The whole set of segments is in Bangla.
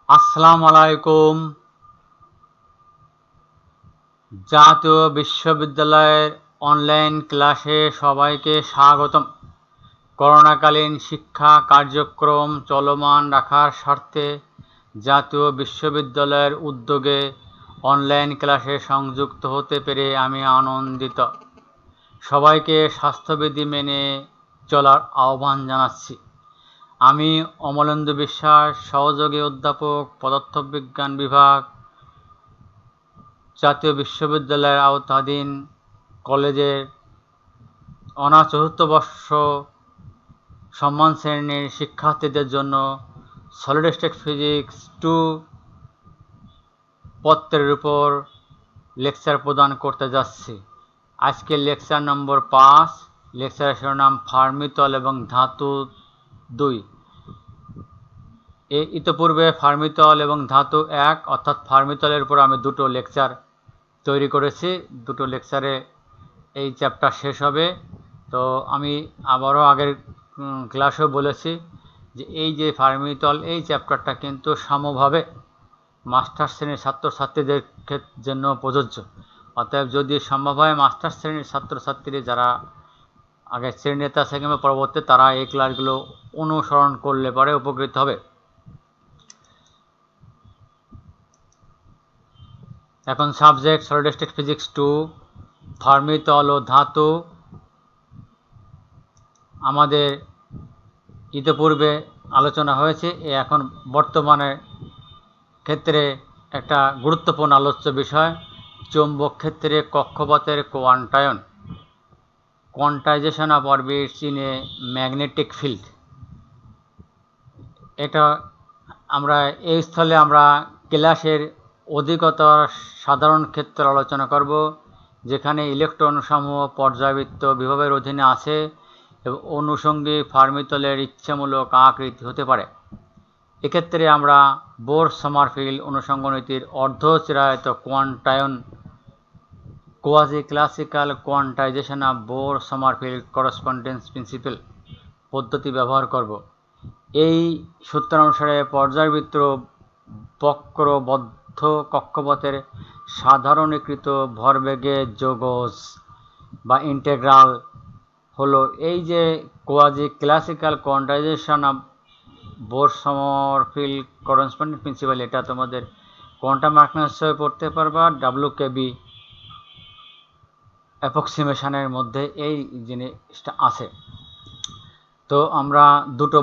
আসসালামু আলাইকুম। জাতীয় বিশ্ববিদ্যালয়ের অনলাইন ক্লাসে সবাইকে স্বাগতম। করোনাকালীন শিক্ষা কার্যক্রম চলমান রাখার স্বার্থে জাতীয় বিশ্ববিদ্যালয়ের উদ্যোগে অনলাইন ক্লাসে সংযুক্ত হতে পেরে আমি আনন্দিত। সবাইকে স্বাস্থ্যবিধি মেনে চলার আহ্বান জানাচ্ছি। আমি অমলেন্দু বিশ্বাস, সহযোগী অধ্যাপক, পদার্থবিজ্ঞান বিভাগ, জাতীয় বিশ্ববিদ্যালয়ের আওতাধীন কলেজের অনার্স চতুর্থ বর্ষ সম্মান শ্রেণীর শিক্ষার্থীদের জন্য সলিড স্টেট ফিজিক্স 2 পত্রের উপর লেকচার প্রদান করতে যাচ্ছি। আজকে লেকচার নম্বর 5, লেকচারের শিরোনাম ফার্মিতল এবং ধাতু 2। ইতিপূর্বে ফার্মিতল এবং ধাতু 1 অর্থাৎ ফার্মিতলের উপর আমি দুটো লেকচার তৈরি করেছি। দুটো লেকচারে এই চ্যাপ্টার শেষ হবে। তো আমি আবারও আগের ক্লাসেও বলেছি যে এই যে ফার্মিতল এই চ্যাপ্টারটা কিন্তু সমভাবে মাস্টার্স শ্রেণীর ছাত্রছাত্রীদের জন্য প্রযোজ্য। অতএব যদি সম্ভব হয় মাস্টার্স শ্রেণীর ছাত্রছাত্রী যারা আগে শ্রেণীতে আছে কিংবা পরবর্তী তারা এই ক্লাসগুলো অনুসরণ করলে পরে উপকৃত হবে। এখন সাবজেক্ট সলিড স্টেট ফিজিক্স 2, ফার্মিতল ও ধাতু। আমাদের ইতিপূর্বে আলোচনা হয়েছে, এখন বর্তমানে ক্ষেত্রে একটা গুরুত্বপূর্ণ আলোচ্য বিষয় চৌম্বক ক্ষেত্রে কক্ষপথের কোয়ান্টায়ন, quantization of orbits in a magnetic field. এটা আমরা এই স্থলে আমরা ক্লাসের অধিকতর সাধারণ ক্ষেত্রে আলোচনা করব, যেখানে ইলেকট্রন সমূহ পর্যায়বৃত্ত বিভবের অধীনে আছে এবং অনুষঙ্গিক ফার্মিতলের ইচ্ছামূলক আকৃতি হতে পারে। এক্ষেত্রে আমরা বোর সমারফিল্ড অনুষঙ্গ নীতির অর্ধচিরায়ত কোয়ান্টায়ন, quasi classical quantization of Bohr Sommerfeld correspondence principle পদ্ধতি ব্যবহার করব। এই সূত্র অনুসারে পর্যায়বৃত্ত বক্রবদ্ধ কক্ষপথের সাধারণীকৃত ভরবেগের যোগজ বা ইন্টেগ্রাল হলো এই যে quasi classical quantization of Bohr Sommerfeld correspondence principle. এটা তোমাদের কোয়ান্টাম মেকানিক্সে পড়তে পারবা, WKB অ্যাপ্রক্সিমেশনের মধ্যে এই জিনিসটা আছে। তো আমরা দুটো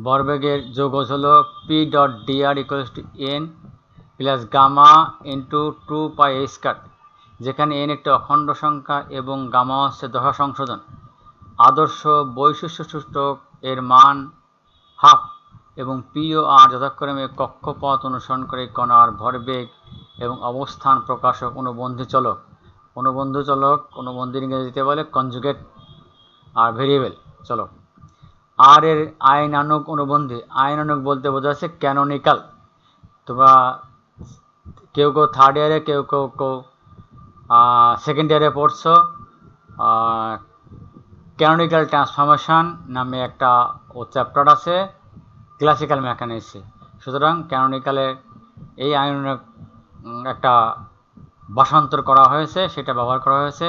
ভরবেগের যোগজ হলো P.dr = n plus gamma into 2πa², যেখানে n একটি অখণ্ড সংখ্যা এবং গামা হচ্ছে দশা সংশোধন। আদর্শ বৈশিষ্ট্য সূচক এর মান হাফ এবং পি ও আর যথাক্রমে কক্ষপথ অনুসরণ করে কণার ভরবেগ এবং অবস্থান প্রকাশক অনুবন্ধী চলক। অনুবন্ধীর ইংরেজিতে বলে কনজুগেট আর ভেরিয়েবল চলক। আর এর আইনানুগ অনুবন্ধী, আইনানুগ বলতে বোঝাচ্ছে ক্যানোনিক্যাল। তোমরা কেউ থার্ড ইয়ারে, কেউ সেকেন্ড ইয়ারে পড়ছো। ক্যানোনিক্যাল ট্রান্সফরমেশন নামে একটা চ্যাপ্টার আছে ক্লাসিক্যাল মেকানিক্সে। সুতরাং ক্যানোনিক্যালের এই আইনানুগ একটা ভাষান্তর করা হয়েছে, সেটা ব্যবহার করা হয়েছে।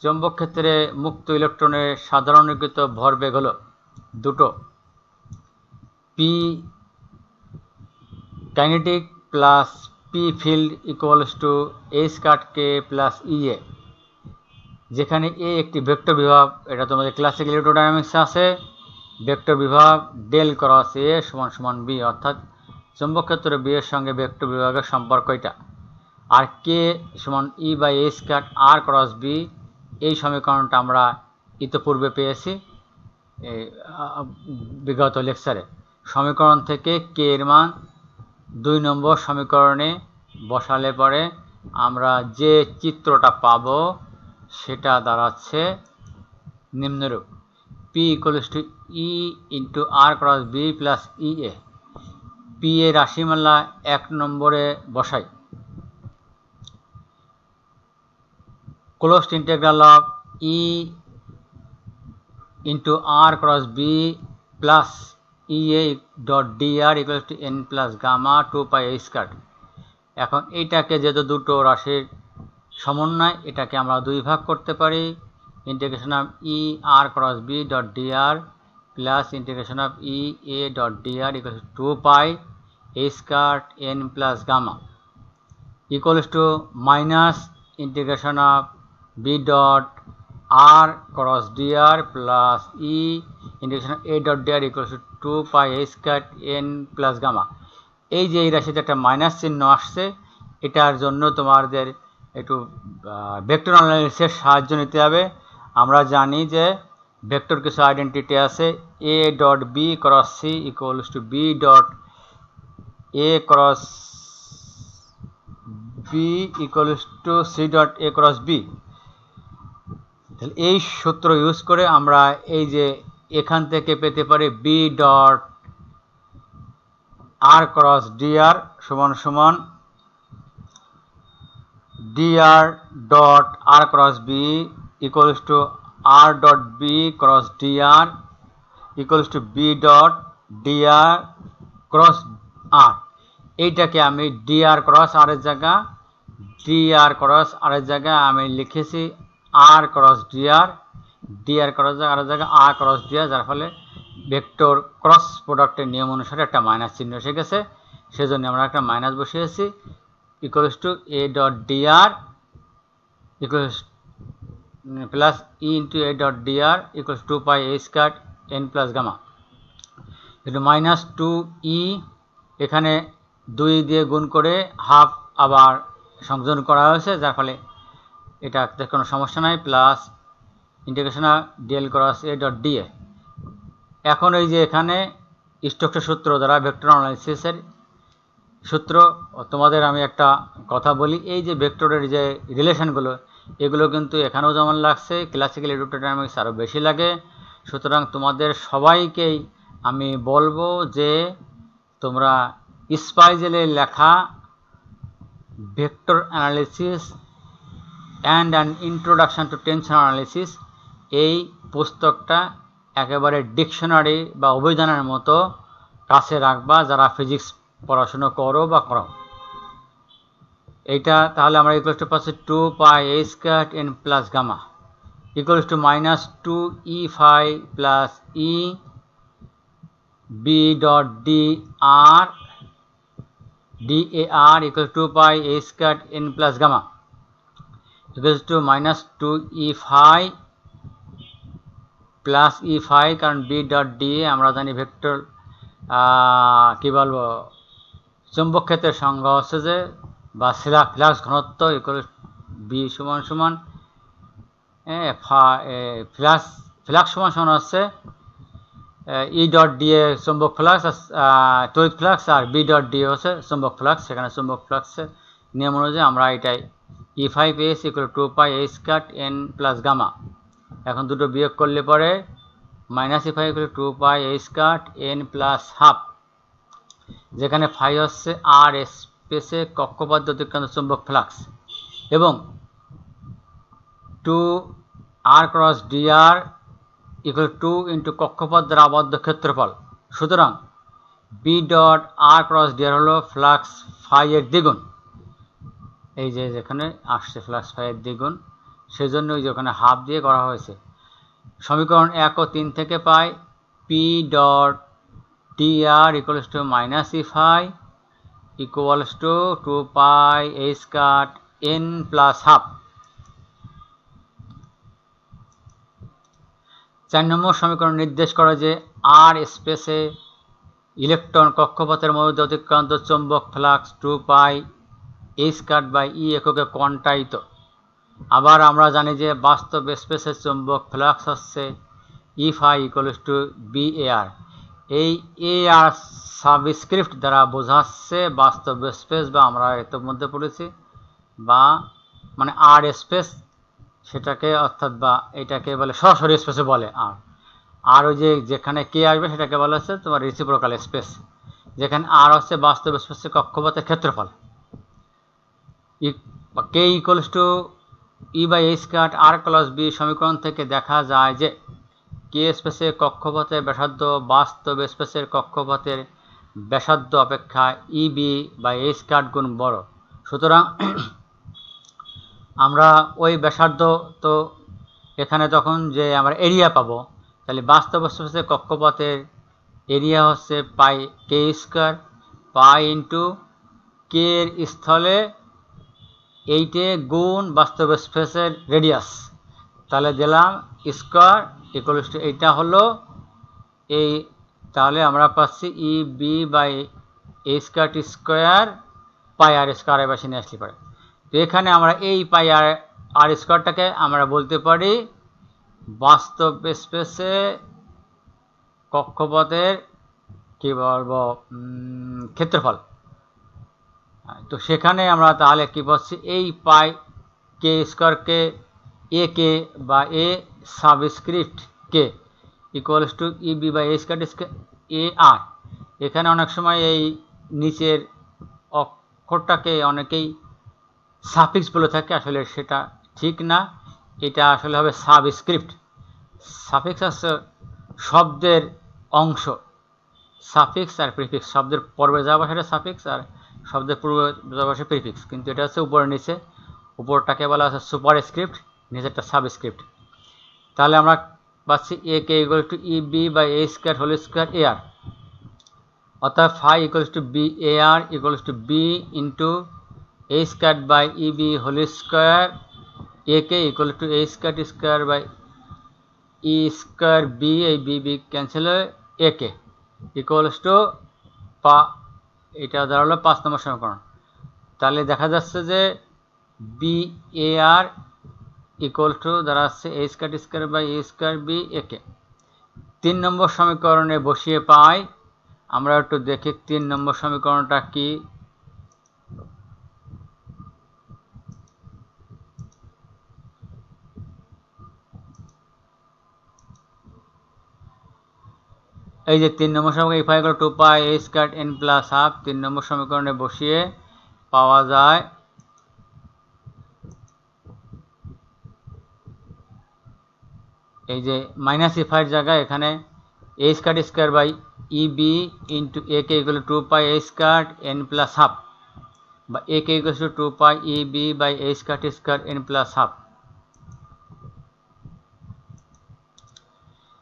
চৌম্বক ক্ষেত্রে মুক্ত ইলেকট্রনের সাধারণীকৃত ভরবেগ হলো দুটো, P kinetic plus P field equals to a² k plus E A, যেখানে এ একটি ভেক্টর বিভব। এটা তোমাদের ক্লাসিক্যাল ইলেকট্রোডাইনামিক্সে আছে। ভেক্টর বিভব ডেল ক্রস এ সমান বি, অর্থাৎ চৌম্বক ক্ষেত্রে বি এর সঙ্গে ভেক্টর বিভাগের সম্পর্ক এটা। আর কে সমান E/a² r ক্রস বি, এই সমীকরণটা আমরা ইতিপূর্বে পেয়েছি বিগত লেকচারে। সমীকরণ থেকে কে এর মান 2 নম্বর সমীকরণে বসালে পরে আমরা যে চিত্রটা পাব সেটা দাঁড়াচ্ছে নিম্নরূপ: P = E × r cross B plus E A. P এর রাশিমালা 1 নম্বরে বসাই। closed integral of E × r cross b plus e a dot d r equal to n plus gamma 2 pi A square. এখন এইটাকে যেহেতু দুটো রাশির সমন্বয়, এটাকে আমরা দুই ভাগ করতে পারি, integration of e r cross b dot d r plus integration of e a dot d r equal to 2 pi A square N plus gamma equals to minus integration of b dot r cross dr plus e integration of a dot dr equals to 2 pi a squared n plus gamma। এই যে এই রাশিতে একটা মাইনাস চিহ্ন আসছে, এটার জন্য তোমাদের একটু ভেক্টর অ্যানালাইসিসের সাহায্য নিতে হবে। আমরা জানি যে ভেক্টর কিছু আইডেন্টিটি আছে, a dot B cross c equals to B dot a cross B equals to c dot a cross b. তাহলে এই সূত্র ইউজ করে আমরা এই যে এখান থেকে পেতে পারি B dot R cross DR সমান সমান DR dot R cross B equals to R dot B cross DR equals to B dot DR cross R. এইটাকে আমি ডিআর ক্রস আর এর জায়গা ডিআর ক্রস আর এর জায়গায় আমি লিখেছি আর ক্রস ডিআর, ডিআর ক্রস আর এর জায়গায় আর ক্রস ডিআর, যার ফলে ভেক্টর ক্রস প্রোডাক্টের নিয়ম অনুসারে একটা মাইনাস চিহ্ন এসে গেছে, সেজন্য আমরা একটা মাইনাস বসিয়েছি equals to a dot DR equals plus e into a dot DR equals 2 pi A square N plus gamma. এটা মাইনাস 2 ই এখানে 2 দিয়ে গুণ করে হাফ আবার সংযোজন করা হয়েছে, যার ফলে এটাতে কোনো সমস্যা নাই, plus integration DL cross A dot DA. এখন এই যে এখানে স্টোকসের সূত্র দ্বারা ভেক্টর অ্যানালাইসিসের সূত্র, তোমাদের আমি একটা কথা বলি, এই যে ভেক্টরের যে রিলেশনগুলো এগুলো কিন্তু এখানেও যেমন লাগছে, ক্লাসিক্যাল ইলেকট্রোডাইনামিক্স আরও বেশি লাগে। সুতরাং তোমাদের সবাইকেই আমি বলবো যে তোমরা স্পাইজেলের লেখা vector analysis and an introduction to tension analysis এই পুস্তকটা একেবারে ডিকশনারি বা অভিধানের মতো কাছে রাখবা যারা ফিজিক্স পড়াশুনো করো বা করো। এইটা তাহলে আমরা ইকুয়ালস টু পাচ্ছি 2 pi A square N plus gamma equals to minus 2 E phi plus E B dot D R DAR equals 2 pi a squared n plus gamma equals to minus 2 e phi plus e phi, কারণ b dot da আমরা জানি ভেক্টর কি বলবো চুম্বক ক্ষেত্রের সংজ্ঞা হচ্ছে যে বা ফ্লাক্স ঘনত্ব ইকুয়াল b সমান সমান ফ্লাক্স সমান সমান হচ্ছে ই ডট ডিএ চুম্বক ফ্লাক্স তড়িৎ ফ্লাক্স আর বি ডট ডিএ হচ্ছে চুম্বক ফ্লাক্স। সেখানে চুম্বক ফ্লাক্সের নিয়ম অনুযায়ী আমরা এটাই ই ফাই পেয়েছি ইকুয়াল 2 পাই এ স্কয়ার এন প্লাস গামা। এখন দুটো বিয়োগ করলে পরে minus E phi equal 2 pi এ স্কয়ার এন প্লাস হাফ, যেখানে ফাই হচ্ছে আর স্পেসে কক্ষপথ অতিক্রান্ত চুম্বক ফ্লাক্স এবং 2 আর ক্রস ডিআর ইকুয়াল 2 ইন্টু কক্ষপথ দ্বারা আবদ্ধ ক্ষেত্রফল। সুতরাং B dot R cross DR হলো ফ্লাক্স ফাই এর দ্বিগুণ, এই যে যেখানে আসছে ফ্লাক্স ফাই এর দ্বিগুণ, সেজন্য ওই যে ওখানে হাফ দিয়ে করা হয়েছে। সমীকরণ 1 ও 3 থেকে পাই P dot DR equals to minus E phi equals to 2 pi A square N plus half. 4 number সমীকরণ নির্দেশ করে যে আর স্পেসে ইলেকট্রন কক্ষপথের মধ্যে অতিক্রান্ত চৌম্বক flux 2 pi A square by E এককে কোয়ান্টায়িত। আবার আমরা জানি যে বাস্তব স্পেসের চৌম্বক ফ্লাক্স হচ্ছে ই phi equals to B A আর। এই এ আর সাবস্ক্রিপ্ট দ্বারা বোঝাচ্ছে বাস্তব স্পেস, বা আমরা এর মধ্যে পড়েছি বা মানে আর স্পেস সেটাকে, অর্থাৎ বা এটাকে বলে সরাসরি স্পেসে বলে আর ওই যে যেখানে কে আসবে সেটাকে বলা হচ্ছে তোমার রেসিপ্রোকাল স্পেস, যেখানে আর হচ্ছে বাস্তব স্পেসের কক্ষপথের ক্ষেত্রফল। K equals to E by A square R plus B সমীকরণ থেকে দেখা যায় যে কে স্পেসের কক্ষপথের ব্যাসার্ধ বাস্তব স্পেসের কক্ষপথের ব্যাসার্ধ অপেক্ষা ইবি বা এ স্কয়ার গুণ বড়। সুতরাং আমরা ওই ব্যাসার্ধ, তো এখানে তখন যে আমরা এরিয়া পাবো, তাহলে বাস্তব স্পেসের কক্ষপথের এরিয়া হচ্ছে পাই কে স্কয়ার, পাই ইন্টু কে এর স্থলে 8 গুণ বাস্তব স্পেসের রেডিয়াস, তাহলে দিলাম স্কয়ার ইকুয়ালস টু এইটা হলো এই, তাহলে আমরা পাচ্ছি E B by A square T square pi R স্কয়ারের পাশে নিয়ে আসলে পারে। তো এখানে আমরা এই পাই আর স্কয়ারটাকে আমরা বলতে পারি বাস্তব স্পেসে কক্ষপথের কি বলবো ক্ষেত্রফল। তো সেখানে আমরা তাহলে কি পাচ্ছি, এই পাই কে স্কয়ারকে এ কে বা A subscript K equals to E B by A square A R. এখানে অনেক সময় এই নিচের অক্ষরটাকে অনেকেই সাফিক্স বলে থাকে, আসলে সেটা ঠিক না, এটা আসলে হবে সাবস্ক্রিপ্ট। সাফিক্স আছে শব্দের অংশ, সাফিক্স আর প্রিফিক্স, শব্দের পর্বে যাওয়া সেটা সাফিক্স আর শব্দের পূর্বে যাওয়া সে প্রিফিক্স, কিন্তু এটা হচ্ছে উপরে নিচে, উপরটাকে বলা হচ্ছে সুপার স্ক্রিপ্ট, নিচেরটা সাবস্ক্রিপ্ট। তাহলে আমরা পাচ্ছি A K equal to E B by A square whole square A R, অর্থাৎ phi equals to B A R equals to B into A square by E B whole square A K equal to A square by E square B, এই বি বি ক্যান্সেল হয়ে এ কে ইকুয়ালস টু এটা দাঁড়ালো 5 নম্বর সমীকরণ। তাহলে দেখা যাচ্ছে যে B A R equal to দাঁড়াচ্ছে A square by A square B A K. 3 number সমীকরণে বসিয়ে পাই, আমরা একটু দেখি 3 নম্বর সমীকরণটা কি। এই যে 3 নম্বর সমীকরণ if equal to pi A square N plus half, 3 number সমীকরণে বসিয়ে পাওয়া যায় এই যে মাইনাস ইফাইয়ের জায়গায় এখানে A square by E B into A K equal to pi A square N plus half, বা A K equal to 2 pi E B by A square N plus half.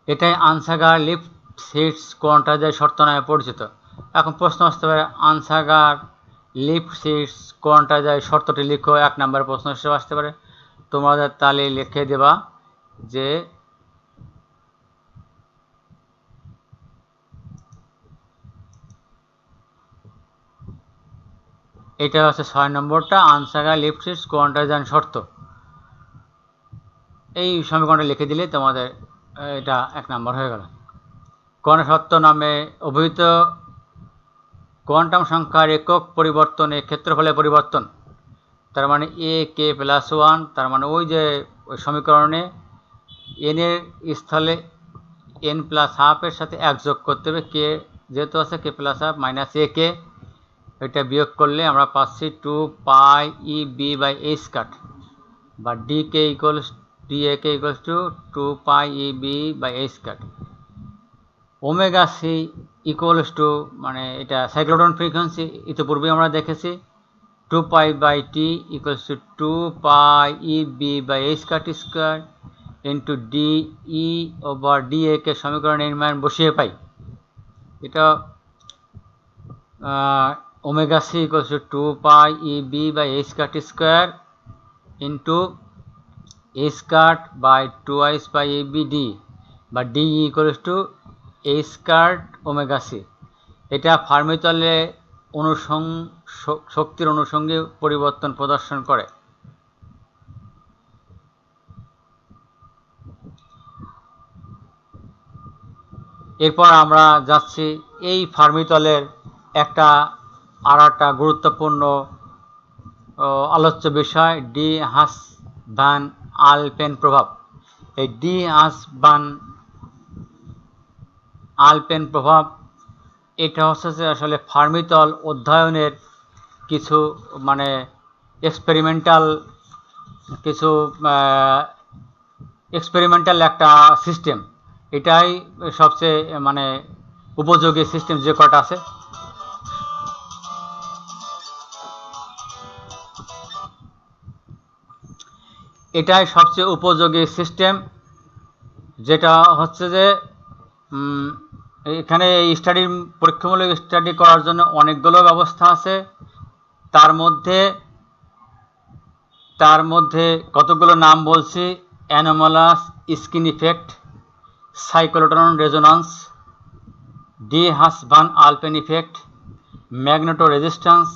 এটাই আনসাগার লিপসিটজ কোয়ান্টাইজার শর্ত নামে পরিচিত। এখন প্রশ্ন আসতে পারে আনসাগার লিপসিটজ কোয়ান্টাইজার শর্তটি লিখো, 1 নম্বর প্রশ্ন হিসেবে আসতে পারে। তোমাদের তালে লিখে দেবা যে এটা হচ্ছে 6 নম্বরটা আনসাগার লিপসিটজ কোয়ান্টাইজার শর্ত। এই সমীকরণটা লিখে দিলে তোমাদের এটা 1 নম্বর হয়ে গেল। কোয়ান্টাম শর্ত নামে অভিহিত কোয়ান্টাম সংখ্যার একক পরিবর্তনে ক্ষেত্রফলের পরিবর্তন, তার মানে এ কে প্লাস 1, তার মানে ওই যে ওই সমীকরণে এন এর স্থলে এন প্লাস হাফের সাথে 1 যোগ করতে হবে, কে যেহেতু আছে k plus half minus a k, এটা বিয়োগ করলে আমরা পাচ্ছি 2 পাই E B by A square, বা d k equals d a k equals to 2 pi E B by A square. Omega c equals to, মানে এটা সাইক্লোট্রন ফ্রিকোয়েন্সি ইতিপূর্বে আমরা দেখেছি, 2 pi by t equals to 2 pi E B by A square T square into d e over d a কে সমীকরণ নির্মাণ বসিয়ে পাই। এটা omega c equals to 2 pi E B by A square T square into A square by 2 pi E b d, বা d equals to A square omega c. এটা ফার্মিতলে শক্তির অনুষঙ্গে পরিবর্তন প্রদর্শন করে। এরপর আমরা যাচ্ছি এই ফার্মিতলের আরেকটা গুরুত্বপূর্ণ আলোচ্য বিষয় ডি হাস ভ্যান আলপেন প্রভাব। এই ডি হাস ভ্যান আলপেন প্রভাব এটা হচ্ছে যে আসলে ফার্মিতল অধ্যয়নের কিছু মানে এক্সপেরিমেন্টাল একটা সিস্টেম। এটাই সবচেয়ে মানে উপযোগী সিস্টেম যে কটা আছে। এটাই সবচেয়ে উপযোগী সিস্টেম, যেটা হচ্ছে যে এখানে এই স্টাডির পরীক্ষামূলক স্টাডি করার জন্য অনেকগুলো ব্যবস্থা আছে। তার মধ্যে কতগুলো নাম বলছি: anomalous skin effect, cyclotron resonance, de Haas van Alphen effect, magneto resistance,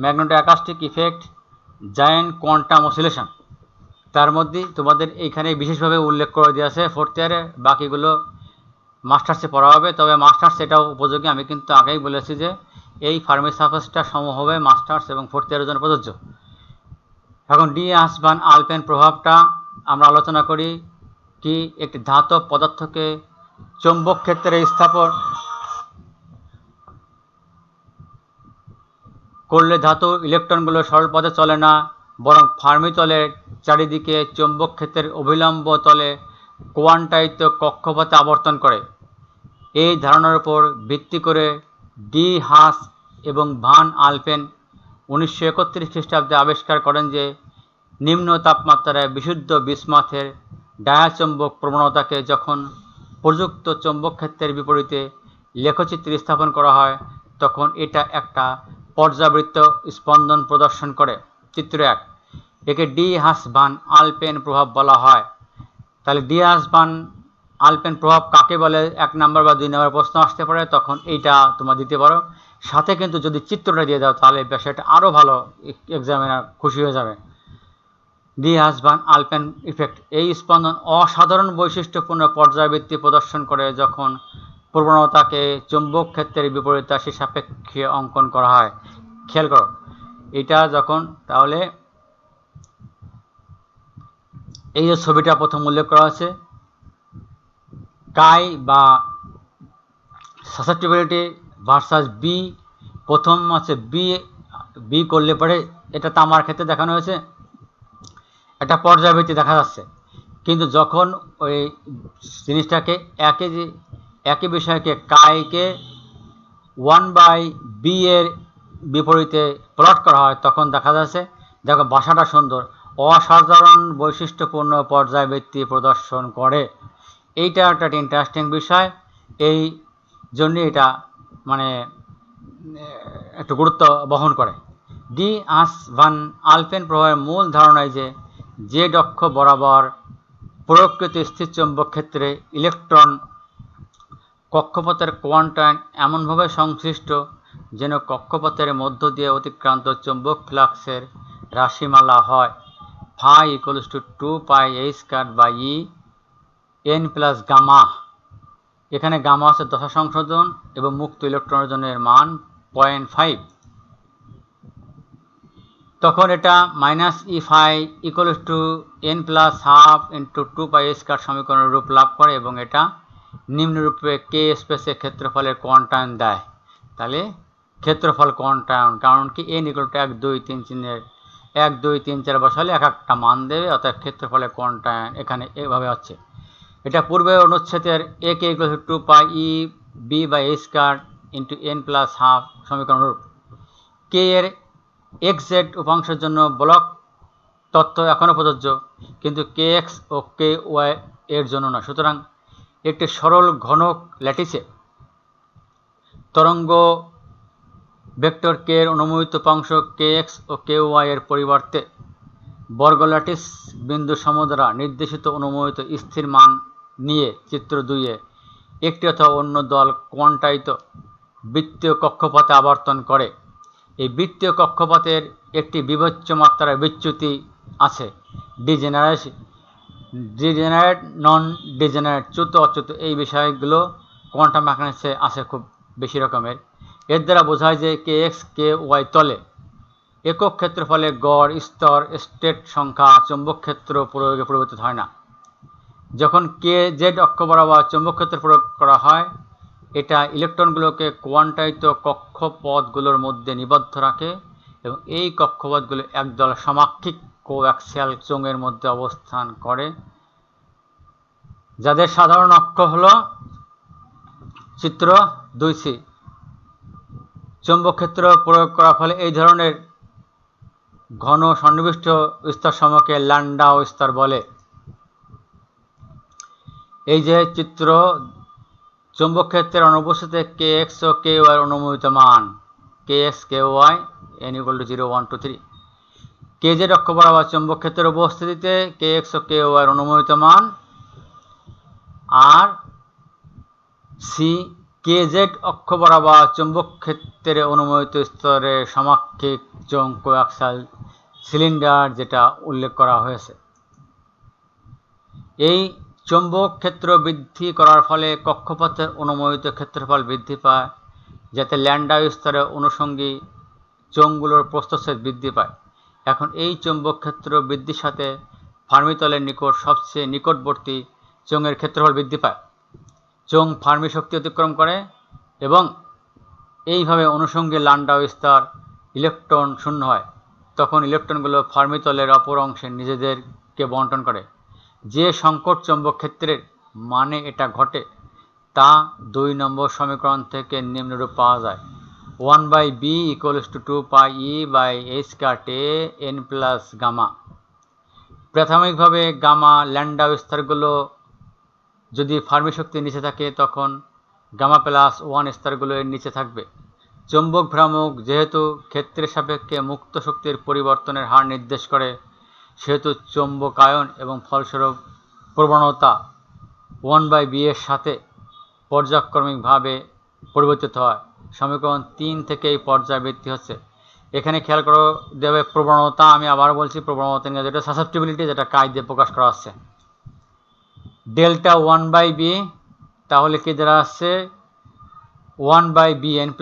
magneto acoustic effect, giant quantum oscillation. তার মধ্যে তোমাদের এইখানে বিশেষভাবে উল্লেখ করে দেওয়া আছে ফোর্থ ইয়ারে, বাকিগুলো মাস্টার্সে পড়া হবে। তবে মাস্টার্স এটাও উপযোগী, আমি কিন্তু আগেই বলেছি যে এই ফার্মি সার্ফেসটা সমভাবে মাস্টার্স এবং ফোর্থ ইয়ারের জন্য প্রযোজ্য। এখন ডি হাস ভান আলপেন প্রভাবটা আমরা আলোচনা করি কি, একটি ধাতব পদার্থকে চৌম্বক ক্ষেত্রে স্থাপন করলে ধাতু ইলেকট্রনগুলো সরল পথে চলে না, বরং ফার্মি তলের চারিদিকে চৌম্বক ক্ষেত্রের অভিলম্ব তলে কোয়ান্টায়িত কক্ষপথে আবর্তন করে। এই ধারণার উপর ভিত্তি করে ডি হাস এবং ভান আলপেন 1931 খ্রিস্টাব্দে আবিষ্কার করেন যে নিম্ন তাপমাত্রায় বিশুদ্ধ বিসমাথের ডায়াচৌম্বক প্রবণতাকে যখন প্রযুক্ত চৌম্বক ক্ষেত্রের বিপরীতে লেখচিত্রে স্থাপন করা হয় তখন এটা একটা পর্যাবৃত্ত স্পন্দন প্রদর্শন করে। চিত্র 1, একে ডি হাস ভান আলপেন প্রভাব বলা হয়। তাহলে ডি হাস ভান আলপেন প্রভাব কাকে বলে 1 নম্বর বা 2 নম্বর প্রশ্ন আসতে পারে, তখন এইটা তোমরা দিতে পারো। সাথে কিন্তু যদি চিত্রটা দিয়ে দাও তাহলে বিষয়টা আরও ভালো, এক্সামিনার খুশি হয়ে যাবে। D Haas van Alphen effect, এই স্পন্দন অসাধারণ বৈশিষ্ট্যপূর্ণ পর্যায়বৃত্তি প্রদর্শন করে যখন প্রবণতাকে চৌম্বক ক্ষেত্রের বিপরীত রাশি সাপেক্ষে অঙ্কন করা হয়। খেয়াল করো এটা যখন, তাহলে এই যে ছবিটা প্রথম উল্লেখ করা আছে, কাই বা সাসেপ্টিবিলিটি ভার্সাস বি, প্রথম আছে বি করলে পরে এটা তামার ক্ষেত্রে দেখানো হয়েছে, একটা পর্যায়বৃত্তি দেখা যাচ্ছে। কিন্তু যখন ওই জিনিসটাকে একই বিষয়কে কাইকে 1/b এর বিপরীতে প্লট করা হয় তখন দেখা যাচ্ছে, দেখো ভাষাটা সুন্দর, অসাধারণ বৈশিষ্ট্যপূর্ণ পর্যায়বৃত্তি প্রদর্শন করে। এইটা একটা ইন্টারেস্টিং বিষয়, এই জন্য এটা মানে একটু গুরুত্ব বহন করে। ডি হাস ভান আলপেন প্রভাবের মূল ধারণায় যে অক্ষ বরাবর প্রকৃত স্থির চৌম্বক ক্ষেত্রে ইলেকট্রন কক্ষপথের কোয়ান্টাম এমনভাবে সংশ্লিষ্ট যেন কক্ষপথের মধ্য দিয়ে অতিক্রান্ত চৌম্বক ফ্লাক্সের রাশিমালা হয় phi equals to 2πa² n plus gamma. এখানে গামা আছে দশা সংশোধন এবং মুক্ত ইলেকট্রনের জন্য এর মান 0.5। তখন এটা -e phi equals to n plus half into 2πa² সমীকরণের রূপ লাভ করে এবং এটা নিম্নরূপে কে স্পেসে ক্ষেত্রফলের কোয়ান্টাম দেয়। তাহলে ক্ষেত্রফল কোয়ান্টাম, কারণ কি n ইকুয়াল টু 1 2 3 চিহ্নের 1 2 3 4 বসালে এক একটা মান দেবে, অর্থাৎ ক্ষেত্রফলের কোয়ান্টাম এখানে এভাবে হচ্ছে। এটা পূর্বে অনুচ্ছেদের a K equal two 2πe/b/a² into n plus half সমীকরণ রূপ। কে এর xz উপাংশের জন্য ব্লক তত্ত্ব এখনও প্রযোজ্য, কিন্তু kx ও ky এর জন্য নয়। সুতরাং একটি সরল ঘনক ল্যাটিসে তরঙ্গ ভেক্টর কে এর অনুমোদিত উপাংশ kx ও ky এর পরিবর্তে বর্গ ল্যাটিস বিন্দু সমূহ দ্বারা নির্দেশিত অনুমোদিত স্থির মান নিয়ে চিত্র 2-এ একটি অথবা অন্য দল কোয়ান্টায়িত বৃত্তীয় কক্ষপথে আবর্তন করে। এই বৃত্তীয় কক্ষপথের একটি বিবেচ্য মাত্রার বিচ্যুতি আছে, ডিজেনারেট, নন ডিজেনারেট, চ্যুত অচ্যুত, এই বিষয়গুলো কোয়ান্টাম মেকানিক্সে আছে খুব বেশি রকমের। এর দ্বারা বোঝায় যে kx ky তলে একক ক্ষেত্রফলে গড় স্তর স্টেট সংখ্যা চৌম্বক ক্ষেত্র প্রয়োগে পরিবর্তিত হয় না। যখন kz অক্ষ বরাবর চৌম্বক ক্ষেত্র প্রয়োগ করা হয় এটা ইলেকট্রনগুলোকে কোয়ান্টায়িত কক্ষপথগুলোর মধ্যে নিবদ্ধ রাখে এবং এই কক্ষপথগুলো একদল সমাক্ষিক কোঅ্যাক্সিয়াল চোঙের মধ্যে অবস্থান করে যাদের সাধারণ অক্ষ হলো চিত্র 2C। চৌম্বক ক্ষেত্র প্রয়োগ করার ফলে এই ধরনের ঘন সন্নিবিষ্ট স্তরসমূহকে ল্যান্ডাউ স্তর বলে। এই যে চিত্র, চৌম্বক ক্ষেত্রের অনুপস্থিতিতে kx ও ky এর অনুমোদিত মান kx ky n = 0 1 2 3। kz অক্ষ বরাবর চৌম্বক ক্ষেত্রের উপস্থিতিতে kx ও ky এর অনুমোদিত মান, আর kz অক্ষ বরাবর চৌম্বক ক্ষেত্রের অনুমোদিত স্তরের সমাক্ষিক চোঙ কোয়াক্সাল সিলিন্ডার, যেটা উল্লেখ করা হয়েছে। এই চৌম্বক ক্ষেত্র বৃদ্ধি করার ফলে কক্ষপথের অনুমোদিত ক্ষেত্রফল বৃদ্ধি পায়, যাতে ল্যান্ডাউ স্তরের অনুষঙ্গী চোঙগুলোর প্রস্থচ্ছেদ বৃদ্ধি পায়। এখন এই চৌম্বক ক্ষেত্র বৃদ্ধির সাথে ফার্মিতলের নিকট সবচেয়ে নিকটবর্তী চোঙের ক্ষেত্রফল বৃদ্ধি পায়। চোঙ ফার্মি শক্তি অতিক্রম করে এবং এইভাবে অনুষঙ্গী ল্যান্ডাউ স্তর ইলেকট্রন শূন্য হয়। তখন ইলেকট্রনগুলো ফার্মিতলের অপর অংশে নিজেদেরকে বণ্টন করে। যে সংকট চৌম্বক ক্ষেত্রের মানে এটা ঘটে তা 2 নম্বর সমীকরণ থেকে নিম্নরূপ পাওয়া যায়: 1/b = 2πe/h² n plus gamma. প্রাথমিকভাবে গামা ল্যান্ডাউ স্তরগুলো যদি ফার্মি শক্তির নিচে থাকে, তখন গামা প্লাস 1 স্তরগুলো এর নিচে থাকবে। চৌম্বক ভ্রামক যেহেতু ক্ষেত্রের সাপেক্ষে মুক্ত শক্তির পরিবর্তনের হার নির্দেশ করে, সেহেতু চৌম্বকায়ন এবং ফলস্বরূপ প্রবণতা 1/b এর সাথে পর্যায়ক্রমিকভাবে পরিবর্তিত হয়। সমীকরণ 3 থেকে এই পর্যায়বৃত্তি হচ্ছে। এখানে খেয়াল করে দেবে প্রবণতা, আমি আবার বলছি প্রবণতা নিয়ে, যেটা সাসেপ্টিবিলিটি, যেটা কাজ দিয়ে প্রকাশ করা হচ্ছে। ডেল্টা 1/b তাহলে কি দ্বারা আসছে 1/bn +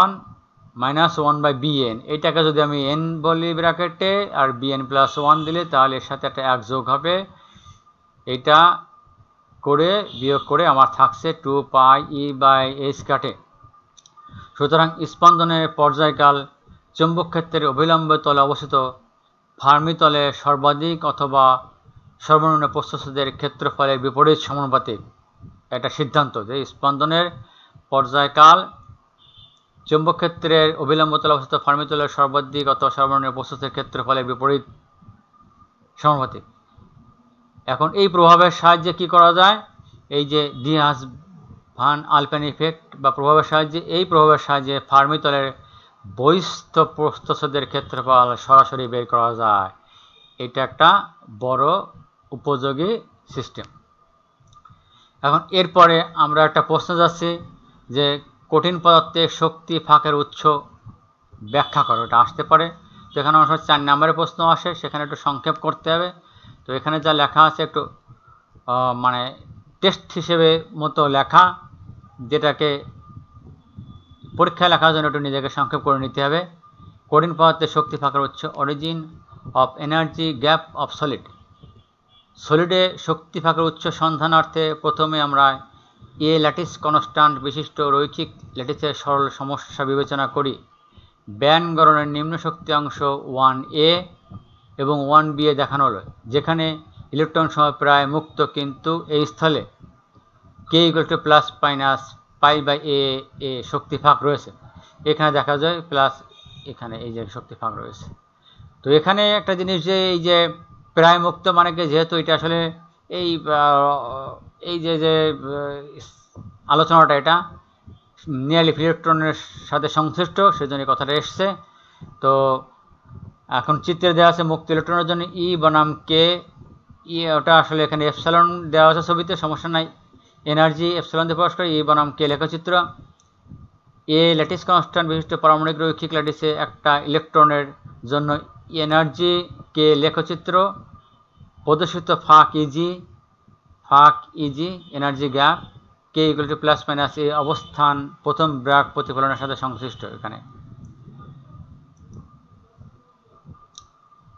1 - 1/bn। এটাকে যদি আমি n বলি ব্র্যাকেটে আর bn + 1 দিলে, তাহলে এর সাথে একটা 1 যোগ হবে। এটা করে বিয়োগ করে আমার থাকছে 2πe/h²। সুতরাং স্পন্দনের পর্যায়কাল চৌম্বক ক্ষেত্রের অভিলম্ব তলে অবস্থিত ফার্মি তলে সর্বাধিক অথবা সর্বনিম্ন প্রস্থচ্ছেদের ক্ষেত্রফলের বিপরীত সমানুপাতিক। একটা সিদ্ধান্ত যে স্পন্দনের পর্যায়কাল চৌম্বক ক্ষেত্রের অভিলম্ব তলে অবস্থিত ফার্মি তলের সর্বাধিক অথবা সর্বনিম্ন প্রস্থচ্ছেদের ক্ষেত্রফলের বিপরীত সমানুপাতিক। এখন এই প্রভাবের সাহায্যে কি করা যায়? এই যে ডিহাস ভান আলপেন ইফেক্ট বা প্রভাবের সাহায্যে ফার্মি তলের বহিস্থ প্রস্থচ্ছেদের ক্ষেত্রফল সরাসরি বের করা যায়। এটা একটা বড় উপযোগী সিস্টেম। এখন এরপরে আমরা একটা প্রশ্ন যাচ্ছি যে কঠিন পদার্থে শক্তি ফাঁকের উৎস ব্যাখ্যা করো। এটা আসতে পারে। তো এখানে অনেক 4 নম্বরের প্রশ্ন আসে, সেখানে একটু সংক্ষেপ করতে হবে। তো এখানে যা লেখা আছে একটু মানে টেস্ট হিসেবে মতো লেখা, যেটাকে পরীক্ষায় লেখার জন্য একটু নিজেকে সংক্ষেপ করে নিতে হবে। কঠিন পদার্থে শক্তি ফাঁকের উৎস, origin of energy gap of solid. সলিডে শক্তি ফাঁকের উৎস সন্ধানার্থে প্রথমে আমরা ল্যাটিস কনস্ট্যান্ট বিশিষ্ট রৈখিক ল্যাটিসের সরল সমস্যা বিবেচনা করি। ব্যান্ড গড়নের নিম্ন শক্তি অংশ 1a এবং 1b এ দেখানো হলো, যেখানে ইলেকট্রন সময় প্রায় মুক্ত, কিন্তু এই স্থলে k = ±π/a শক্তি ফাঁক রয়েছে। এখানে দেখা যায় প্লাস, এখানে এই যে শক্তি ফাঁক রয়েছে। তো এখানে একটা জিনিস, যে এই যে প্রায় মুক্ত মানে কি, যেহেতু এটা আসলে এই যে আলোচনাটা এটা নিয়ারলি ফ্রি ইলেকট্রনের সাথে সংশ্লিষ্ট, সেজন্য কথাটা এসছে। তো এখন চিত্রে দেওয়া আছে মুক্ত ইলেকট্রনের জন্য ই বনাম কে। ওটা আসলে এখানে এপসাইলন দেওয়া আছে ছবিতে, সমস্যা নাই। এনার্জি এপসাইলন দিয়ে প্রকাশ করে, ই বনাম কে লেখচিত্র। ল্যাটিস কনস্ট্যান্ট বিশিষ্ট পারমাণবিক রৈখিক ল্যাটিসে একটা ইলেকট্রনের জন্য এনার্জি কে লেখচিত্র। প্রদর্শিত ফাঁক easy energy gap k = ±a অবস্থান প্রথম ব্র্যাগ প্রতিফলনের সাথে সংশ্লিষ্ট। এখানে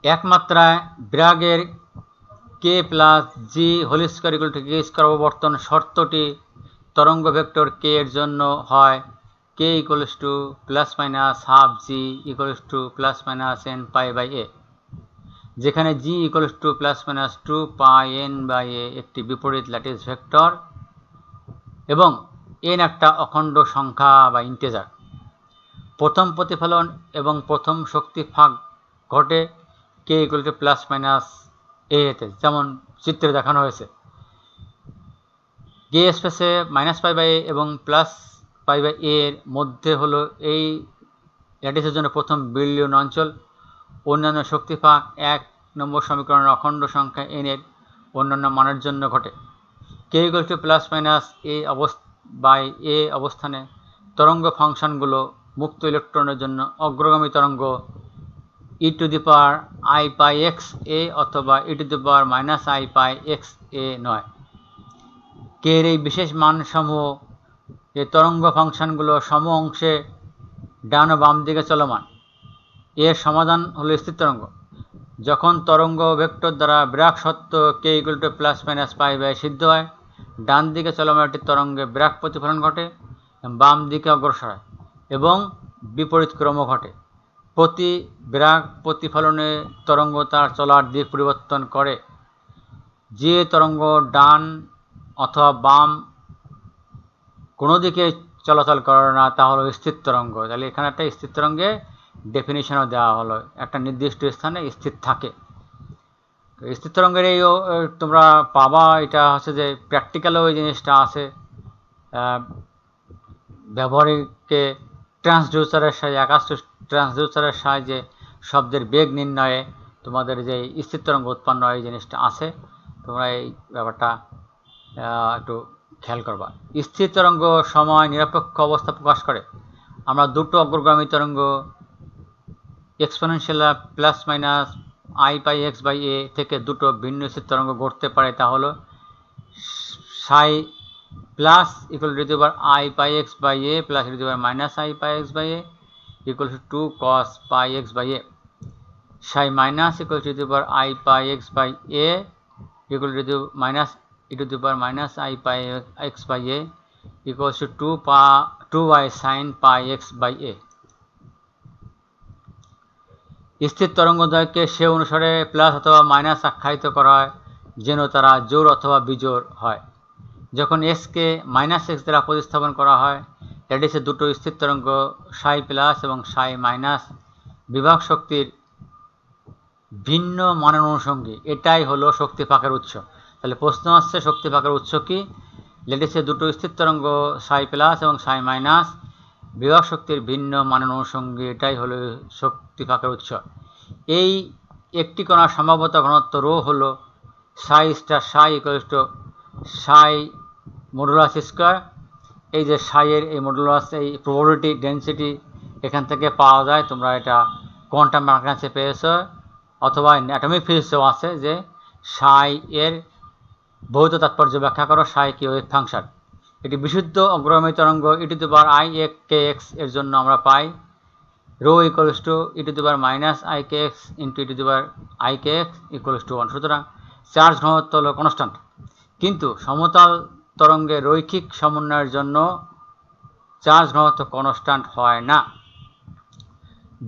একমাত্রায় ব্র্যাগের k + g² অববর্তন শর্তটি তরঙ্গ ভেক্টর k এর জন্য হয় k = ±12g = ±nπ/a। যেখানে g equals to plus minus 2 pi n by a একটি বিপরীত ল্যাটিস ভেক্টর এবং n একটা অখণ্ড সংখ্যা বা ইন্টিজার। প্রথম প্রতিফলন এবং প্রথম শক্তি ভাগ ঘটে k equal to plus minus a তে, যেমন চিত্রে দেখানো হয়েছে। কে স্পেসে মাইনাস পাই বাই a এবং প্লাস পাই বাই a এর মধ্যে হলো এই ল্যাটিসের জন্য প্রথম বিলিয়ন অঞ্চল। অন্যান্য শক্তি ভাগ 1 নম্বর সমীকরণের অখণ্ড সংখ্যা n এর অন্যান্য মানের জন্য ঘটে। K equal to plus minus a by a অবস্থানে তরঙ্গ ফাংশনগুলো মুক্ত ইলেকট্রনের জন্য অগ্রগামী তরঙ্গ e to the power i pi x a অথবা e to the power minus i pi x a নয়। কে এর এই বিশেষ মানসমূহ এই তরঙ্গ ফাংশনগুলো সম অংশে ডান ও বাম দিকে চলমান। এর সমাধান হলো স্থির তরঙ্গ। যখন তরঙ্গ ভেক্টর দ্বারা ব্র্যাক সত্য k equal to plus minus pi by সিদ্ধ হয়, ডান দিকে চলমান একটি তরঙ্গে ব্র্যাক প্রতিফলন ঘটে, বাম দিকে অগ্রসর হয় এবং বিপরীত ক্রম ঘটে। প্রতি ব্র্যাক প্রতিফলনে তরঙ্গ তার চলার দিক পরিবর্তন করে। যে তরঙ্গ ডান অথবা বাম কোনো দিকে চলাচল করে না তা হলো স্থির তরঙ্গ। তাহলে এখানে একটা স্থির তরঙ্গে ডেফিনিশনও দেওয়া হলো, একটা নির্দিষ্ট স্থানে স্থির থাকে। স্থির তরঙ্গের এই তোমরা পাবা, এটা হচ্ছে যে প্র্যাকটিক্যালও ওই জিনিসটা আছে। ব্যবহারিকে ট্রান্সডিউসারের সাহায্যে, আকাশ ট্রান্সডিউসারের সাহায্যে শব্দের বেগ নির্ণয়ে তোমাদের যে স্থির তরঙ্গ উৎপন্ন হয় এই জিনিসটা আছে। তোমরা এই ব্যাপারটা একটু খেয়াল করবা। স্থির তরঙ্গ সময় নিরপেক্ষ অবস্থা প্রকাশ করে। আমরা দুটো অগ্রগামী তরঙ্গ exponential plus minus i pi x by a থেকে দুটো ভিন্ন স্থির তরঙ্গ গড়তে পারে। তা হলো psi plus equal to the power i pi x by a plus to the power minus i pi x by a equal to 2 cos pi x by a। Psi minus equal to the power i pi x by a equal to the minus e to the power minus I pi x by a equals to 2y sin pi x by a। স্থির তরঙ্গদ্বয়কে সে অনুসারে প্লাস অথবা মাইনাস আখ্যায়িত করা হয় যেন তারা জোড় অথবা বিজোড় হয়। যখন s কে মাইনাস x দ্বারা প্রতিস্থাপন করা হয়, ল্যাটিসের দুটো স্থির তরঙ্গ সাই প্লাস এবং সাই মাইনাস বিভাগ শক্তির ভিন্ন মানের অনুষঙ্গী। এটাই হলো শক্তি ফাঁকের উৎস। তাহলে প্রশ্ন আসছে শক্তি ফাঁকের উৎস কি? ল্যাটিসের দুটো স্থির তরঙ্গ সাই প্লাস এবং সাই মাইনাস বিভাগ শক্তির ভিন্ন মানের অনুষঙ্গী, এটাই হলো শক্তি ফাঁকের উৎস। এই একটি কণার সম্ভাব্যতা ঘনত্ব রো হলো সাই star Sai equals to Sai modulus square. এই যে সাইয়ের এই মডুলাস, এই প্রবাবিলিটি ডেন্সিটি এখান থেকে পাওয়া যায়। তোমরা এটা কোয়ান্টাম মেকানিক্সে পেয়েছো অথবা অ্যাটমিক ফিজিক্সেও আছে যে সাই এর ভৌত তাৎপর্য ব্যাখ্যা করো, সাই কি ওয়েভ ফাংশন। এটি বিশুদ্ধ অগ্রগামী তরঙ্গ e to the power i kx এর জন্য আমরা পাই rho equals to e to the power minus i kx into e to the power i kx equals to 1। সুতরাং চার্জ ঘনত্ব হলো কনস্ট্যান্ট, কিন্তু সমতল তরঙ্গের রৈখিক সমন্বয়ের জন্য চার্জ ঘনত্ব কনস্ট্যান্ট হয় না।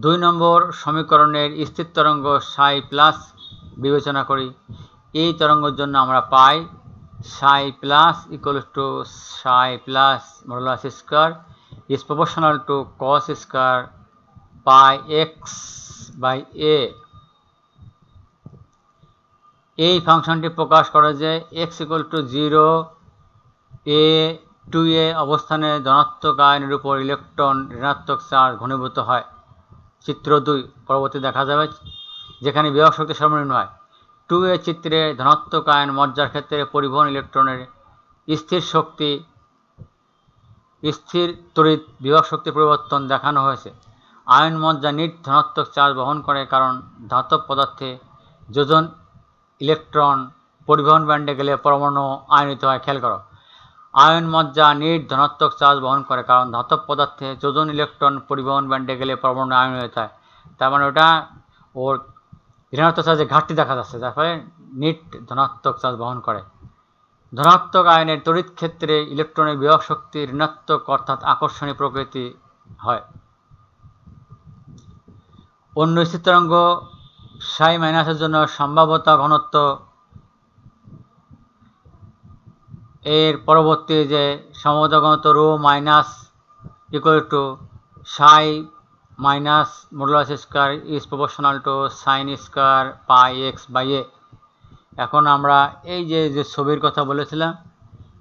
2 নম্বর সমীকরণের স্থির তরঙ্গ সাই প্লাস বিবেচনা করি। এই তরঙ্গের জন্য আমরা পাই psi plus equals to psi plus modulus square is proportional to cos square pi x by a. এই ফাংশনটি প্রকাশ করে যে x equal to 0 a two a অবস্থানে ধনাত্মক আয়নের উপর ইলেকট্রন ঋণাত্মক চার্জ ঘনীভূত হয়। চিত্র 2 পরবর্তী দেখা যাবে, যেখানে বিভব শক্তি সর্বনিম্ন হয়। 2a চিত্রে ধনাত্মক আয়ন মজ্জার ক্ষেত্রে পরিবহন ইলেকট্রনের স্থির তড়িৎ বিভব শক্তি পরিবর্তন দেখানো হয়েছে। আয়ন মজ্জা নিট ধনাত্মক চার্জ বহন করে, কারণ ধাতব পদার্থে যোজন ইলেকট্রন পরিবহন ব্যান্ডে গেলে পরমাণু আয়নিত হয়। খেয়াল করো, আয়ন মজ্জা নিট ধনাত্মক চার্জ বহন করে, কারণ ধাতব পদার্থে যোজন ইলেকট্রন পরিবহন ব্যান্ডে গেলে পরমাণু আয়নিত হয়। তার মানে ওটা ওর ঋণাত্মক চার্জের ঘাটতি দেখা যাচ্ছে, যার ফলে নিট ধনাত্মক চার্জ বহন করে। ধনাত্মক আয়নের তড়িৎ ক্ষেত্রে ইলেকট্রনের বিভব শক্তি ঋণাত্মক অর্থাৎ আকর্ষণীয় প্রকৃতি হয়। অন্য স্থির তরঙ্গ সাই মাইনাসের জন্য সম্ভাব্যতা ঘনত্ব এর পরবর্তী যে সম্ভাব্যতা ঘনত্ব rho minus equal to psi minus modulus square is proportional to sine square pi x by a. এখন আমরা এই যে ছবির কথা বলেছিলাম,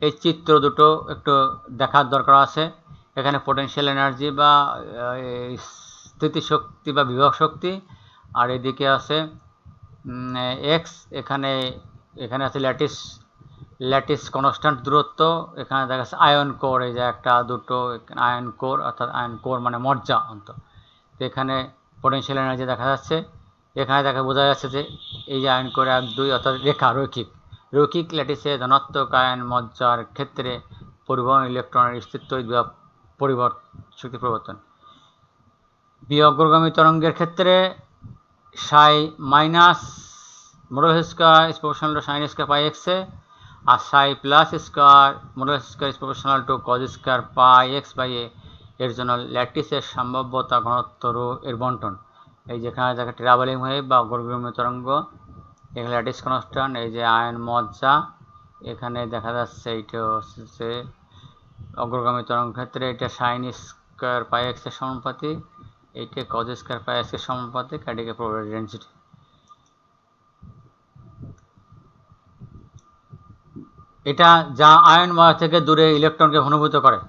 এই চিত্র দুটো একটু দেখার দরকার আছে। এখানে পোটেনশিয়াল এনার্জি বা স্থিতিশক্তি বা বিভব শক্তি, আর এদিকে আছে এক্স, এখানে আছে ল্যাটিস কনস্ট্যান্ট দূরত্ব, এখানে দেখা যাচ্ছে আয়ন কোর, এই যে একটা দুটো আয়ন কোর, অর্থাৎ আয়ন কোর মানে মজ্জা অন্ত। তো এখানে পোটেনশিয়াল এনার্জি দেখা যাচ্ছে, এখানে বোঝা যাচ্ছে যে এই যে আয়ন কোর 1 2 অর্থাৎ রেখা রৈখিক ল্যাটিসে ধনাত্মক আয়ন মজ্জার ক্ষেত্রে পরিবহন ইলেকট্রনের স্থিতিত্ব শক্তি পরিবর্তন। অগ্রগামী তরঙ্গের ক্ষেত্রে psi minus modulus square is proportional to sine square pi x a, আর psi plus square modulus square is proportional to cos square pi x by a এর জন্য ল্যাটিসের সম্ভাব্যতা ঘনত্ব রো এর বন্টন। এই যেখানে দেখে ট্রাভেলিং ওয়েভ বা অগ্রগামী তরঙ্গ, এখানে ল্যাটিস কনস্ট্যান্ট, এই যে আয়ন মজ্জা, এখানে দেখা যাচ্ছে এইটা হচ্ছে অগ্রগামী তরঙ্গ ক্ষেত্রে এটা সাইন স্কয়ার পাই এক্স এর সমানুপাতিক, এইটা কজ স্কয়ার পাই এক্স এর সমানুপাতিক, এটিকে প্রবাবিলিটি ডেনসিটি। এটা যা আয়ন মজ্জা থেকে দূরে ইলেকট্রনকে ঘনীভূত করে।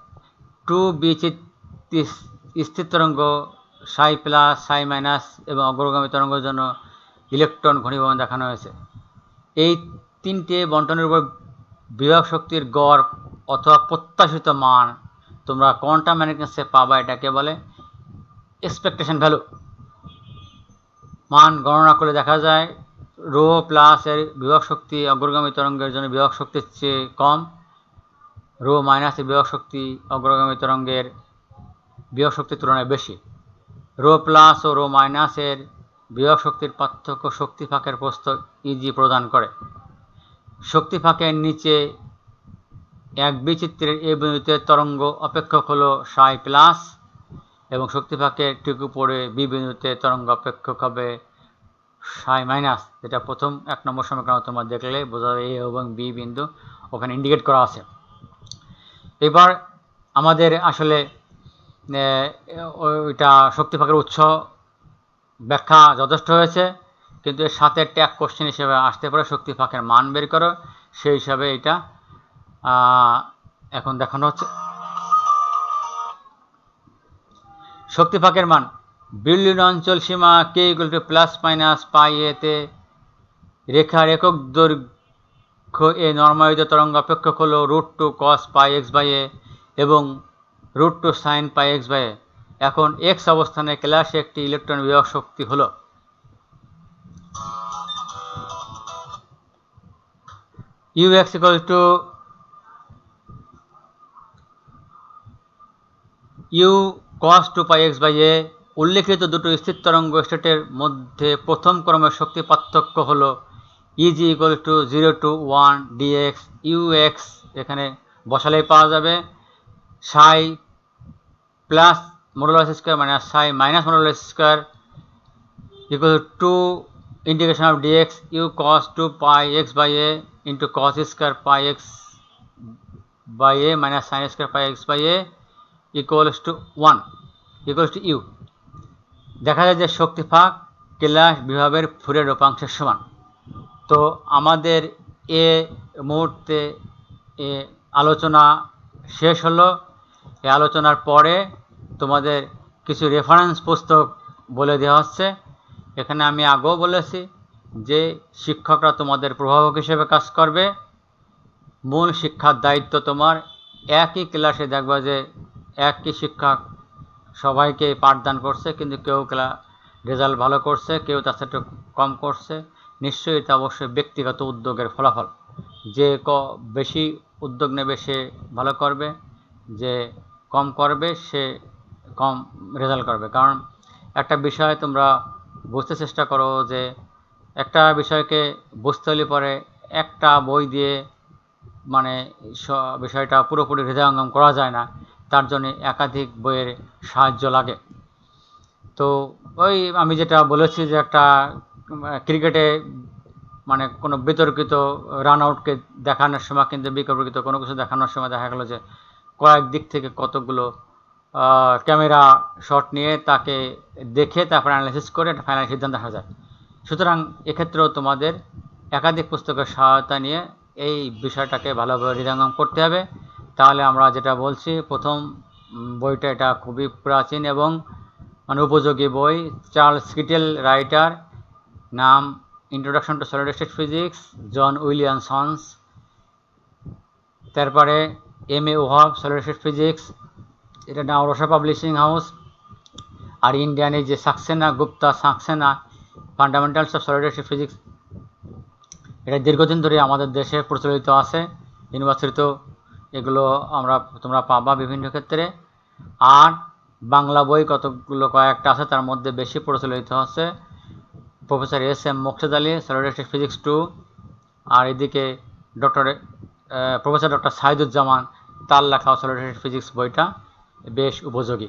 2b স্থির তরঙ্গ সাই প্লাস সাই মাইনাস এবং অগ্রগামী তরঙ্গের জন্য ইলেকট্রন ঘনীভবন দেখানো হয়েছে। এই তিনটে বন্টনের উপর বিভব শক্তির গড় অথবা প্রত্যাশিত মান তোমরা কোয়ান্টাম মেকানিক্সে পাবা। এটাকে বলে এক্সপেকটেশন ভ্যালু। মান গণনা করে দেখা যায় রো প্লাস এর বিভব শক্তি অগ্রগামী তরঙ্গের জন্য বিভব শক্তির চেয়ে কম, রো মাইনাসের বিভব শক্তি অগ্রগামী তরঙ্গের বিভব শক্তির তুলনায় বেশি। রো প্লাস ও রো মাইনাসের বিভব শক্তির পার্থক্য শক্তি ফাঁকের প্রস্থ ইজি প্রদান করে। শক্তি ফাঁকের নিচে এক বিচিত্রের এ বিন্দুতে তরঙ্গ অপেক্ষক হলো সাই প্লাস এবং শক্তি ফাঁকের ঠিক উপরে বি বিন্দুতে তরঙ্গ অপেক্ষক হবে সাই মাইনাস, যেটা প্রথম 1 নম্বর সমীকরণ তোমরা দেখলে বোঝা যায়। এ এবং বি বিন্দু ওখানে ইন্ডিকেট করা আছে। এবার আমাদের আসলে ওইটা শক্তি ফাঁকের উৎস ব্যাখ্যা যথেষ্ট হয়েছে, কিন্তু এর সাথে ট্যাগ কোশ্চেন হিসেবে আসতে পারে শক্তি ফাঁকের মান বের করো, সেই হিসাবে এটা এখন দেখানো হচ্ছে। শক্তি ফাঁকের মান বিল্ডিং অঞ্চল সীমা k equal to plus minus pi এতে রেখার একক দৈর্ঘ্য এ নর্মালিত তরঙ্গ অপেক্ষক হলো √2 cos পাই এক্স বাই এ এবং √2 sin pi x by a. এখন এক্স অবস্থানে ক্লাসে একটি ইলেকট্রন বিভব শক্তি হলো ux equal to u cos 2 pi x by a. উল্লেখিত দুটো স্থির তরঙ্গ স্টেটের মধ্যে প্রথম ক্রমের শক্তি পার্থক্য হলো Eg equal to 0 to 1 dx ux, এখানে বসালেই পাওয়া যাবে psi plus modulus square minus psi minus modulus square equal to integration of dx u cos 2 pi x by a into cos square pi x by a minus sine square pi x by a equals to 1 equals to u. দেখা যায় যে শক্তি ফাঁক ক্লাস বিভবের ফুরিয়ার রূপাংশের সমান। তো আমাদের এ মুহূর্তে এ আলোচনা শেষ হলো। এই আলোচনার পরে তোমাদের কিছু রেফারেন্স পুস্তক বলে দেওয়া হচ্ছে। এখানে আমি আগেও বলেছি যে শিক্ষকরা তোমাদের প্রভাবক হিসেবে কাজ করবে, মূল শিক্ষার দায়িত্ব তোমার। একই ক্লাসে দেখবা যে একই শিক্ষক সবাইকে পাঠদান করছে, কিন্তু কেউ রেজাল্ট ভালো করছে, কেউ তার সাথে কম করছে। নিশ্চয়ই এটা অবশ্যই ব্যক্তিগত উদ্যোগের ফলাফল। যে বেশি উদ্যোগ নেবে সে ভালো করবে, যে কম করবে সে কম রেজাল্ট করবে। কারণ একটা বিষয় তোমরা বুঝতে চেষ্টা করো যে একটা বিষয়কে বুঝতে হলে পরে একটা বই দিয়ে মানে বিষয়টা পুরোপুরি হৃদয়ঙ্গম করা যায় না, তার জন্য একাধিক বইয়ের সাহায্য লাগে। তো ওই আমি যেটা বলেছি যে একটা ক্রিকেটে মানে কোনো বিতর্কিত রান আউটকে দেখানোর সময় কিন্তু বিতর্কিত কোনো কিছু দেখানোর সময় দেখা গেল যে কয়েক দিক থেকে কতগুলো ক্যামেরা শট নিয়ে তাকে দেখে তারপর অ্যানালাইসিস করে একটা ফাইনাল সিদ্ধান্ত আসা যায়। সুতরাং এক্ষেত্রেও তোমাদের একাধিক পুস্তকের সহায়তা নিয়ে এই বিষয়টাকে ভালোভাবে হৃদয়ঙ্গম করতে হবে। তাহলে আমরা যেটা বলছি, প্রথম বইটা এটা খুবই প্রাচীন এবং মানে উপযোগী বই। চার্লস কিটেল রাইটার, নাম introduction to solid state physics, John Williamsons. তারপরে m a Wahab, solid state physics, এটা নাওরসা পাবলিশিং হাউস। আর ইন্ডিয়ানে যে Saxena, Gupta Saxena, fundamentals of solid state physics, এটা দীর্ঘদিন ধরে আমাদের দেশে প্রচলিত আছে, ইউনিভার্সিটিতেও এগুলো তোমরা পাবা বিভিন্ন ক্ষেত্রে। আর বাংলা বই কতগুলো কয়েকটা আছে, তার মধ্যে বেশি প্রচলিত হচ্ছে professor S M Moksed Ali, solid state physics 2। আর এদিকে প্রফেসর ডক্টর সাইদুজ্জামান, তার লেখা সলিড স্টেট ফিজিক্স বইটা বেশ উপযোগী।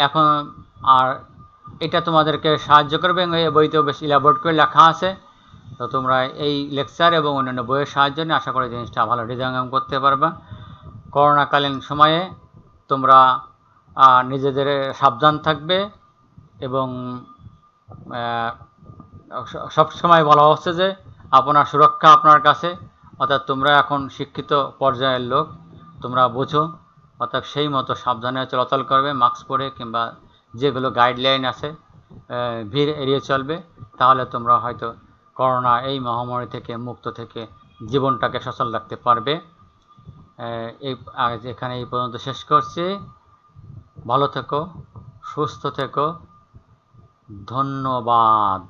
এখন আর এটা তোমাদেরকে সাহায্য করবে, এই বইতেও বেশ ইলাবোরেট করে লেখা আছে। তো তোমরা এই লেকচার এবং অন্যান্য বইয়ের সাহায্য নিয়ে আশা করি জিনিসটা ভালো হৃদয়ঙ্গম করতে পারবে। করোনাকালীন সময়ে তোমরা নিজেদের সাবধান থাকবে এবং সব সময় বলা হচ্ছে যে আপনার সুরক্ষা আপনার কাছে, অর্থাৎ তোমরা এখন শিক্ষিত পর্যায়ের লোক, তোমরা বোঝো, অর্থাৎ সেই মতো সাবধানে চলাচল করবে, মাস্ক পরে কিংবা যেগুলো গাইডলাইন আছে ভিড় এড়িয়ে চলবে। তাহলে তোমরা হয়তো করোনা এই মহামারী থেকে মুক্ত থেকে জীবনটাকে সচল রাখতে পারবে। এখানে এই পর্যন্ত শেষ করছি। ভালো থেকো, সুস্থ থেকো, ধন্যবাদ।